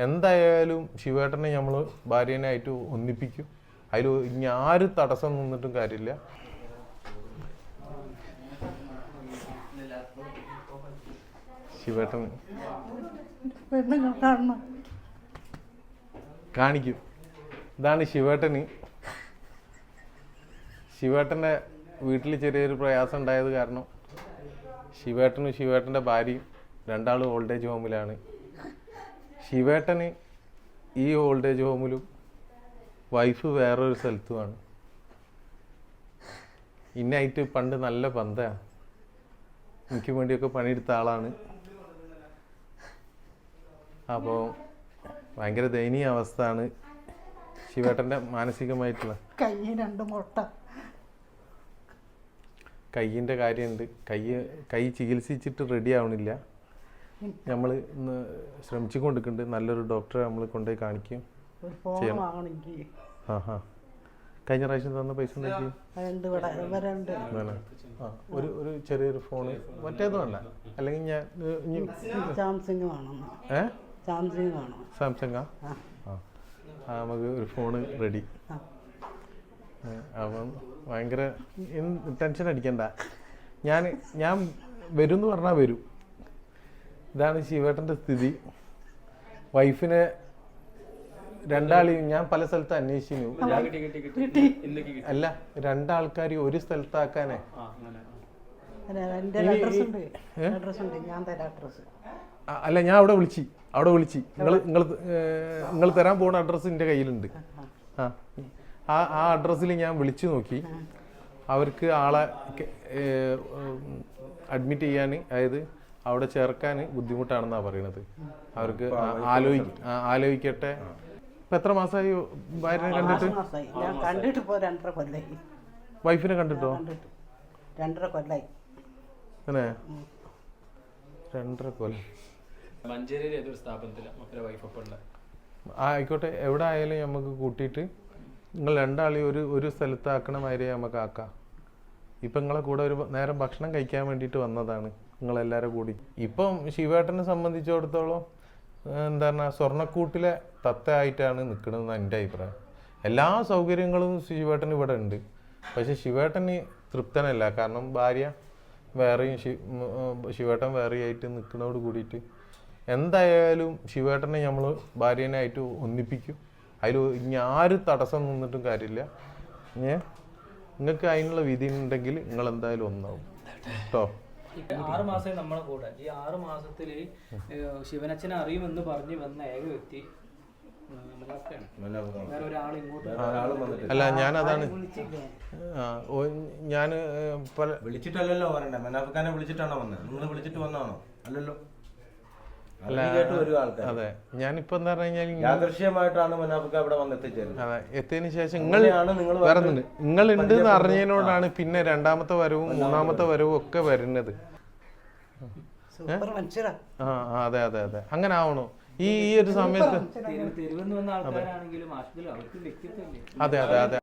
എന്തായാലും ശിവേട്ടനെ നമ്മൾ ഭാര്യനായിട്ട് ഒന്നിപ്പിക്കും. അതിൽ ഇനി ആരും തടസ്സം നിന്നിട്ടും കാര്യമില്ല. ശിവേട്ടൻ കാണിക്കും. ഇതാണ് ശിവേട്ടന്. ശിവേട്ടൻ്റെ വീട്ടിൽ ചെറിയൊരു പ്രയാസം ഉണ്ടായത് കാരണം ശിവേട്ടനും ശിവേട്ടൻ്റെ ഭാര്യയും രണ്ടാളും ഓൾഡ് ഏജ് ഹോമിലാണ്. ശിവേട്ടന് ഈ ഓൾഡ് ഏജ് ഹോമിലും വൈഫ് വേറൊരു സ്ഥലത്തുമാണ്. ഇന്നായിട്ട് പണ്ട് നല്ല ബന്ധമാണ്. എനിക്ക് വേണ്ടിയൊക്കെ പണിയെടുത്ത ആളാണ്. അപ്പോൾ ഭയങ്കര ദയനീയ അവസ്ഥയാണ് ശിവേട്ടൻ്റെ മാനസികമായിട്ടുള്ള. കയ്യിൻ്റെ കാര്യമുണ്ട്. കൈ ചികിത്സിച്ചിട്ട് റെഡി ആവണില്ല. നമ്മൾ ഇന്ന് ശ്രമിച്ചുകൊണ്ടിരിക്കുന്നുണ്ട്. നല്ലൊരു ഡോക്ടറെ നമ്മൾ കൊണ്ടുപോയി കാണിക്കും ചെയ്യണം. കഴിഞ്ഞ പ്രാവശ്യം തന്ന പൈസ ഒരു ചെറിയൊരു ഫോണ് മറ്റേതും അല്ല, അല്ലെങ്കിൽ ഞാൻ സാംസങ്ങാ? നമുക്ക് ഒരു ഫോണ് റെഡി. അപ്പം ഭയങ്കര ടെൻഷൻ അടിക്കണ്ട. ഞാൻ വരും എന്ന് പറഞ്ഞാൽ വരും. ഇതാണ് ശിവേട്ടൻ്റെ സ്ഥിതി. വൈഫിനെ രണ്ടാളെയും ഞാൻ പല സ്ഥലത്ത് അന്വേഷിച്ചു. അല്ല, രണ്ടാൾക്കാർ ഒരു സ്ഥലത്താക്കാനേ. അല്ല, ഞാൻ അവിടെ വിളിച്ച് നിങ്ങൾ തരാൻ പോകുന്ന അഡ്രസ്സ് എൻ്റെ കയ്യിലുണ്ട്. ആ അഡ്രസ്സിൽ ഞാൻ വിളിച്ചു നോക്കി. അവർക്ക് ആളെ അഡ്മിറ്റ് ചെയ്യാൻ, അതായത് അവിടെ ചേർക്കാൻ ബുദ്ധിമുട്ടാണെന്നാണ് പറയുന്നത്. അവർക്ക് ആലോചിക്കട്ടെ. ഇപ്പം എത്ര മാസമായി ഭാര്യനെ കണ്ടിട്ട്? വൈഫിനെ കണ്ടിട്ടോ? 2.5 കൊല്ലായി. അങ്ങനെ 2.5 കൊല്ലം. ആയിക്കോട്ടെ, എവിടെ ആയാലും നമുക്ക് കൂട്ടിയിട്ട് നിങ്ങൾ രണ്ടാളെയും ഒരു സ്ഥലത്താക്കണ മാതിരി നമുക്ക് ആക്കാം. ഇപ്പം നിങ്ങളെ കൂടെ ഒരു നേരം ഭക്ഷണം കഴിക്കാൻ വേണ്ടിയിട്ട് വന്നതാണ് നിങ്ങളെല്ലാവരും കൂടി. ഇപ്പം ശിവേട്ടനെ സംബന്ധിച്ചിടത്തോളം എന്താ പറഞ്ഞാൽ സ്വർണ്ണക്കൂട്ടിലെ തത്തയായിട്ടാണ് നിൽക്കണമെന്ന് എൻ്റെ അഭിപ്രായം. എല്ലാ സൗകര്യങ്ങളും ശിവേട്ടന് ഇവിടെ ഉണ്ട്. പക്ഷെ ശിവേട്ടന് തൃപ്തനല്ല. കാരണം ഭാര്യ വേറെയും ശിവേട്ടൻ വേറെയായിട്ട് നിൽക്കുന്നതോട് കൂടിയിട്ട് എന്തായാലും ശിവേട്ടനെ നമ്മൾ ഭാര്യനായിട്ട് ഒന്നിപ്പിക്കും. അതിൽ ഇനി ആരും തടസ്സം നിന്നിട്ടും കാര്യമില്ല. നിങ്ങൾക്ക് അതിനുള്ള വിധി ഉണ്ടെങ്കിൽ നിങ്ങൾ എന്തായാലും ഒന്നാവും കേട്ടോ. 6 മാസം നമ്മളെ കൂടെ. ഈ 6 മാസത്തിൽ ശിവനച്ഛനെ അറിയുമെന്ന് പറഞ്ഞു വന്ന ഏക വ്യക്തി വേറെ ഒരാൾ ഇങ്ങോട്ട്. അല്ല, ഞാനതാണ് ഞാൻ വിളിച്ചിട്ടല്ലല്ലോ പറയണ്ടേ. മനാഫ്ഖാനെ വിളിച്ചിട്ടാണോ വന്നത്? നിങ്ങൾ വിളിച്ചിട്ട് വന്നാണോ? അല്ലല്ലോ. അതെ, ഞാനിപ്പോ എന്താ പറഞ്ഞു കഴിഞ്ഞാൽ യാദൃശ്യമായിട്ടാണ് മനാഫ്ഖ ഇവിടെ വന്ന് എത്തിച്ചേരുന്നത്. അതെ, എത്തിയതിനു ശേഷം വരുന്നുണ്ട്. നിങ്ങൾ ഉണ്ട് എന്ന് അറിഞ്ഞതിനോടാണ് പിന്നെ രണ്ടാമത്തെ വരവും മൂന്നാമത്തെ വരവും ഒക്കെ വരുന്നത്. അതെ അതെ അതെ, അങ്ങനെ ആവണോ ഈ ഒരു സമയത്ത്? തെരുവെന്ന് വന്ന ആൾക്കാരാണെങ്കിലും അതെ അതെ അതെ.